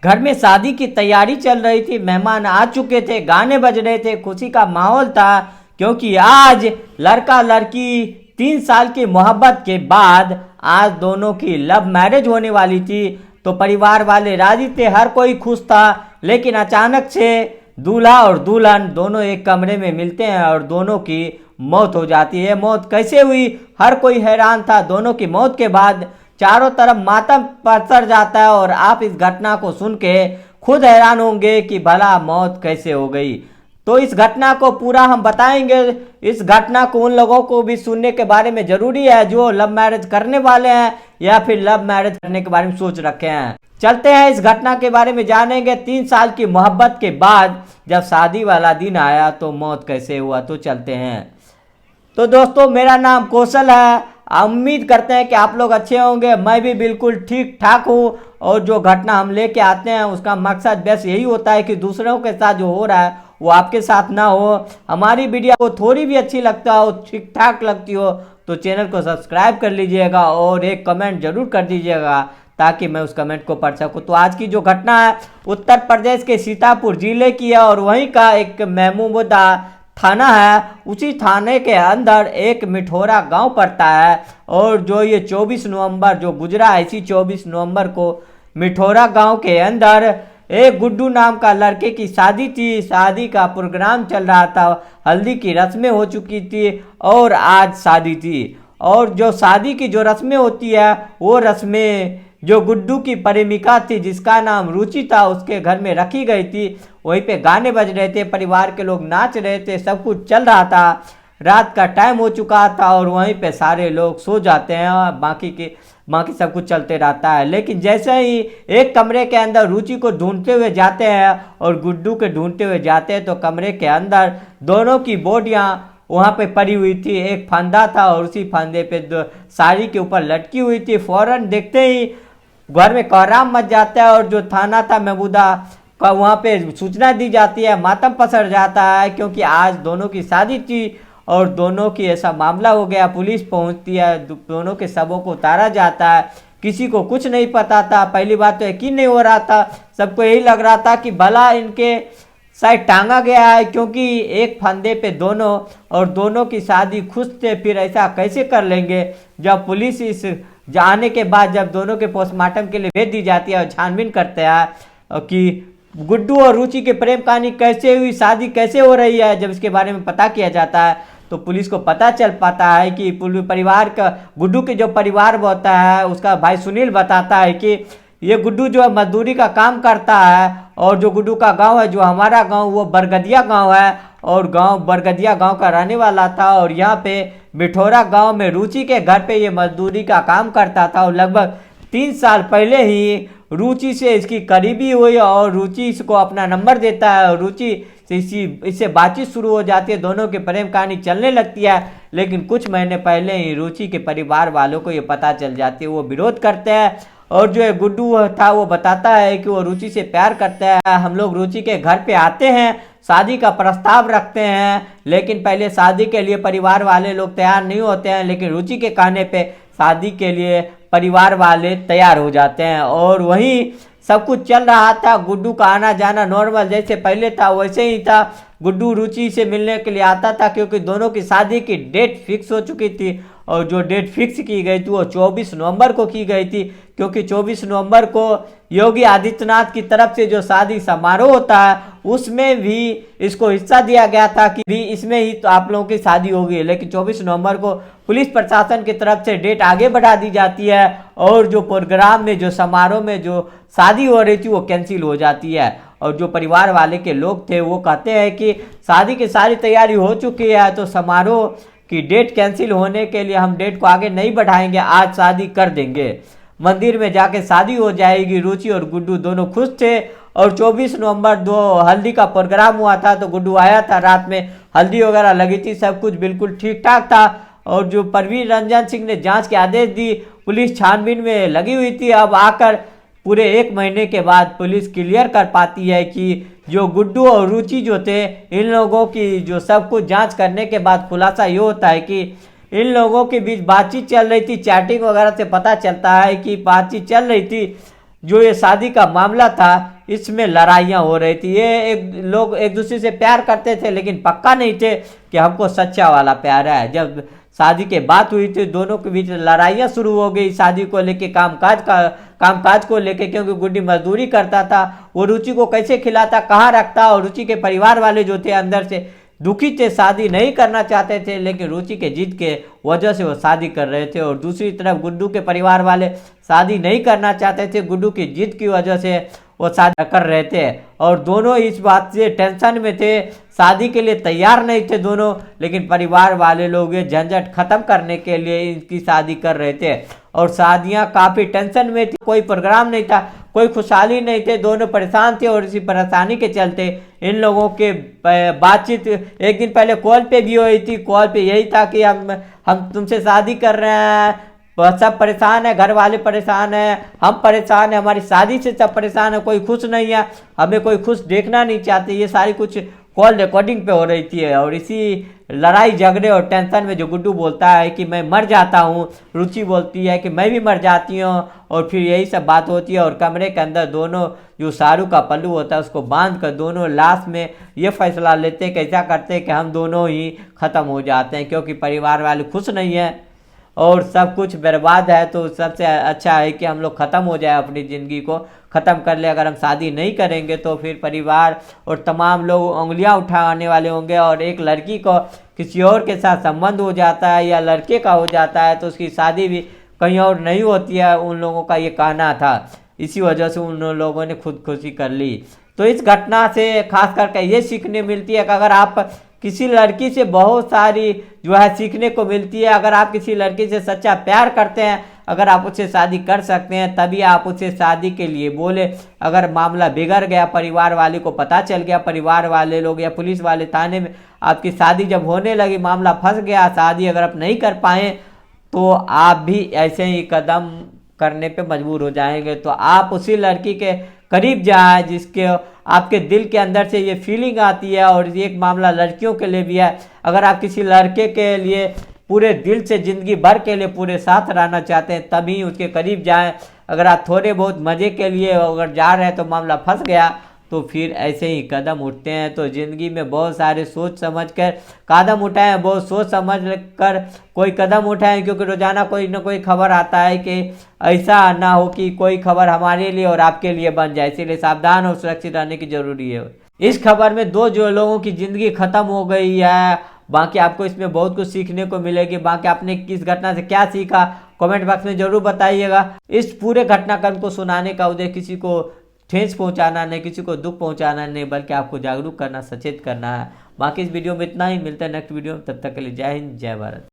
घर में शादी की तैयारी चल रही थी, मेहमान आ चुके थे, गाने बज रहे थे, खुशी का माहौल था क्योंकि आज लड़का लड़की 3 साल की मोहब्बत के बाद आज दोनों की लव मैरिज होने वाली थी। तो परिवार वाले राजी थे, हर कोई खुश था। लेकिन अचानक से दूल्हा और दुल्हन दोनों एक कमरे में मिलते हैं और दोनों की मौत हो जाती है। मौत कैसे हुई, हर कोई हैरान था। दोनों की मौत के बाद चारों तरफ मातम पसर जाता है और आप इस घटना को सुन के खुद हैरान होंगे कि भला मौत कैसे हो गई। तो इस घटना को पूरा हम बताएंगे। इस घटना को उन लोगों को भी सुनने के बारे में जरूरी है जो लव मैरिज करने वाले हैं या फिर लव मैरिज करने के बारे में सोच रखे हैं। चलते हैं इस घटना के बारे में जानेंगे। 3 साल की मोहब्बत के बाद जब शादी वाला दिन आया तो मौत कैसे हुआ, तो चलते हैं। तो दोस्तों, मेरा नाम कौशल है। उम्मीद करते हैं कि आप लोग अच्छे होंगे। मैं भी बिल्कुल ठीक ठाक हूँ। और जो घटना हम लेके आते हैं उसका मकसद बस यही होता है कि दूसरों के साथ जो हो रहा है वो आपके साथ ना हो। हमारी वीडियो को थोड़ी भी अच्छी लगता हो, ठीक ठाक लगती हो, तो चैनल को सब्सक्राइब कर लीजिएगा और एक कमेंट जरूर कर दीजिएगा ताकि मैं उस कमेंट को पढ़ सकूं। तो आज की जो घटना है उत्तर प्रदेश के सीतापुर जिले की है और वहीं का एक महमूदा थाना है। उसी थाने के अंदर एक मिठोरा गांव पड़ता है और जो ये 24 नवंबर जो गुजरा है, इसी 24 नवंबर को मिठोरा गांव के अंदर एक गुड्डू नाम का लड़के की शादी थी। शादी का प्रोग्राम चल रहा था, हल्दी की रस्में हो चुकी थी और आज शादी थी। और जो शादी की जो रस्में होती है वो रस्में जो गुड्डू की प्रेमिका थी जिसका नाम रुचि था उसके घर में रखी गई थी। वहीं पे गाने बज रहे थे, परिवार के लोग नाच रहे थे, सब कुछ चल रहा था। रात का टाइम हो चुका था और वहीं पे सारे लोग सो जाते हैं और बाकी सब कुछ चलते रहता है। लेकिन जैसे ही एक कमरे के अंदर रुचि को ढूंढते हुए जाते हैं और गुड्डू के ढूंढते हुए जाते हैं तो कमरे के अंदर दोनों की बॉडियां वहाँ पे पड़ी हुई थी। एक फंदा था और उसी फंदे पे साड़ी के ऊपर लटकी हुई थी। फौरन देखते ही घर में कोहराम मच जाता है और जो थाना था महमूदा का वहाँ पे सूचना दी जाती है। मातम पसर जाता है क्योंकि आज दोनों की शादी थी और दोनों की ऐसा मामला हो गया। पुलिस पहुँचती है, दोनों के शवों को उतारा जाता है। किसी को कुछ नहीं पता था। पहली बात तो यकीन नहीं हो रहा था, सबको यही लग रहा था कि भला इनके शायद टांगा गया है क्योंकि एक फंदे पे दोनों और दोनों की शादी खुश थे, फिर ऐसा कैसे कर लेंगे। जब पुलिस इस जाने के बाद जब दोनों के पोस्टमार्टम के लिए भेज दी जाती है और छानबीन करते हैं कि गुड्डू और रुचि के प्रेम कहानी कैसे हुई, शादी कैसे हो रही है, जब इसके बारे में पता किया जाता है तो पुलिस को पता चल पाता है कि परिवार का गुड्डू के जो परिवार होता है उसका भाई सुनील बताता है कि ये गुड्डू जो है मजदूरी का काम करता है और जो गुड्डू का गांव है, जो हमारा गांव, वो बरगदिया गांव है और बरगदिया गांव का रहने वाला था। और यहाँ पे मिठोरा गांव में रुचि के घर पे ये मजदूरी का काम करता था और लगभग 3 साल पहले ही रुचि से इसकी करीबी हुई और रुचि इसको अपना नंबर देता है और रुचि से इससे बातचीत शुरू हो जाती है। दोनों की प्रेम कहानी चलने लगती है। लेकिन कुछ महीने पहले ही रुचि के परिवार वालों को ये पता चल जाती है, वो विरोध करते हैं और जो गुड्डू था वो बताता है कि वो रुचि से प्यार करता है। हम लोग रुचि के घर पे आते हैं, शादी का प्रस्ताव रखते हैं, लेकिन पहले शादी के लिए परिवार वाले लोग तैयार नहीं होते हैं। लेकिन रुचि के कहने पे शादी के लिए परिवार वाले तैयार हो जाते हैं और वहीं सब कुछ चल रहा था। गुड्डू का आना जाना नॉर्मल जैसे पहले था वैसे ही था। गुड्डू रुचि से मिलने के लिए आता था क्योंकि दोनों की शादी की डेट फिक्स हो चुकी थी और जो डेट फिक्स की गई थी वो 24 नवंबर को की गई थी क्योंकि 24 नवंबर को योगी आदित्यनाथ की तरफ से जो शादी समारोह होता है उसमें भी इसको हिस्सा दिया गया था कि भी इसमें ही तो आप लोगों की शादी होगी। लेकिन 24 नवंबर को पुलिस प्रशासन की तरफ से डेट आगे बढ़ा दी जाती है और जो प्रोग्राम में जो समारोह में जो शादी हो रही थी वो कैंसिल हो जाती है। और जो परिवार वाले के लोग थे वो कहते हैं कि शादी की सारी तैयारी हो चुकी है तो समारोह की डेट कैंसिल होने के लिए हम डेट को आगे नहीं बढ़ाएंगे, आज शादी कर देंगे, मंदिर में जाके शादी हो जाएगी। रुचि और गुड्डू दोनों खुश थे और 24 नवंबर दो हल्दी का प्रोग्राम हुआ था तो गुड्डू आया था, रात में हल्दी वगैरह लगी थी, सब कुछ बिल्कुल ठीक ठाक था। और जो परवीन रंजन सिंह ने जांच के आदेश दी, पुलिस छानबीन में लगी हुई थी। अब आकर पूरे 1 महीने के बाद पुलिस क्लियर कर पाती है कि जो गुड्डू और रुचि जो थे इन लोगों की जो सब कुछ जांच करने के बाद खुलासा ये होता है कि इन लोगों के बीच बातचीत चल रही थी। चैटिंग वगैरह से पता चलता है कि बातचीत चल रही थी। जो ये शादी का मामला था इसमें लड़ाइयाँ हो रही थी। ये लोग एक दूसरे से प्यार करते थे लेकिन पक्का नहीं थे कि हमको सच्चा वाला प्यार है। जब शादी के बात हुई थी दोनों के बीच लड़ाइयाँ शुरू हो गई शादी को लेके, कामकाज को लेके, क्योंकि गुड्डी मजदूरी करता था, वो रुचि को कैसे खिलाता, कहाँ रखता, और रुचि के परिवार वाले जो थे अंदर से दुखी थे, शादी नहीं करना चाहते थे, लेकिन रुचि के जिद के वजह से वो शादी कर रहे थे। और दूसरी तरफ गुड्डू के परिवार वाले शादी नहीं करना चाहते थे, गुड्डू की जिद की वजह से वो शादी कर रहे थे, और दोनों इस बात से टेंशन में थे, शादी के लिए तैयार नहीं थे दोनों, लेकिन परिवार वाले लोग ये झंझट खत्म करने के लिए इनकी शादी कर रहे थे। और शादियां काफ़ी टेंशन में थी, कोई प्रोग्राम नहीं था, कोई खुशहाली नहीं थे, दोनों परेशान थे। और इसी परेशानी के चलते इन लोगों के बातचीत एक दिन पहले कॉल पे भी हुई थी। कॉल पे यही था कि हम तुमसे शादी कर रहे हैं, सब परेशान है, घर वाले परेशान है, हम परेशान है, हमारी शादी से सब परेशान है, कोई खुश नहीं है, हमें कोई खुश देखना नहीं चाहते। ये सारी कुछ कॉल रिकॉर्डिंग पे हो रही थी। और इसी लड़ाई झगड़े और टेंशन में जो गुड्डू बोलता है कि मैं मर जाता हूँ, रुचि बोलती है कि मैं भी मर जाती हूँ, और फिर यही सब बात होती है। और कमरे के अंदर दोनों जो शाहरुख का पल्लू होता है उसको बांध कर दोनों लास्ट में ये फैसला लेते हैं कि ऐसा करते हैं कि हम दोनों ही ख़त्म हो जाते हैं, क्योंकि परिवार वाले खुश नहीं हैं और सब कुछ बर्बाद है। तो सबसे अच्छा है कि हम लोग ख़त्म हो जाए, अपनी ज़िंदगी को ख़त्म कर ले। अगर हम शादी नहीं करेंगे तो फिर परिवार और तमाम लोग उंगलियां उठाने वाले होंगे, और एक लड़की को किसी और के साथ संबंध हो जाता है या लड़के का हो जाता है तो उसकी शादी भी कहीं और नहीं होती है, उन लोगों का ये कहना था। इसी वजह से उन लोगों ने खुदकुशी कर ली। तो इस घटना से खास करके ये सीखने मिलती है कि अगर आप किसी लड़की से बहुत सारी जो है सीखने को मिलती है। अगर आप किसी लड़की से सच्चा प्यार करते हैं, अगर आप उससे शादी कर सकते हैं, तभी आप उससे शादी के लिए बोले। अगर मामला बिगड़ गया, परिवार वाले को पता चल गया, परिवार वाले लोग या पुलिस वाले थाने में आपकी शादी जब होने लगी, मामला फंस गया, शादी अगर आप नहीं कर पाए तो आप भी ऐसे ही कदम करने पे मजबूर हो जाएंगे। तो आप उसी लड़की के करीब जाए जिसके आपके दिल के अंदर से ये फीलिंग आती है। और ये एक मामला लड़कियों के लिए भी है। अगर आप किसी लड़के के लिए पूरे दिल से ज़िंदगी भर के लिए पूरे साथ रहना चाहते हैं तभी उसके करीब जाएं। अगर आप थोड़े बहुत मज़े के लिए अगर जा रहे हैं तो मामला फंस गया तो फिर ऐसे ही कदम उठते हैं। तो ज़िंदगी में बहुत सारे सोच समझ कर कदम उठाएं, बहुत सोच समझ कर कोई कदम उठाएं, क्योंकि रोज़ाना कोई ना कोई खबर आता है कि ऐसा ना हो कि कोई खबर हमारे लिए और आपके लिए बन जाए। इसीलिए सावधान और सुरक्षित रहने की जरूरी है। इस खबर में दो जो लोगों की ज़िंदगी ख़त्म हो गई है, बाकी आपको इसमें बहुत कुछ सीखने को मिलेगी। बाकी आपने किस घटना से क्या सीखा कमेंट बॉक्स में ज़रूर बताइएगा। इस पूरे घटनाक्रम को सुनाने का उद्देश्य किसी को ठेस पहुंचाना नहीं, किसी को दुख पहुंचाना नहीं, बल्कि आपको जागरूक करना, सचेत करना है। बाकी इस वीडियो में इतना ही, मिलता है नेक्स्ट वीडियो में। तब तक के लिए जय हिंद, जय भारत।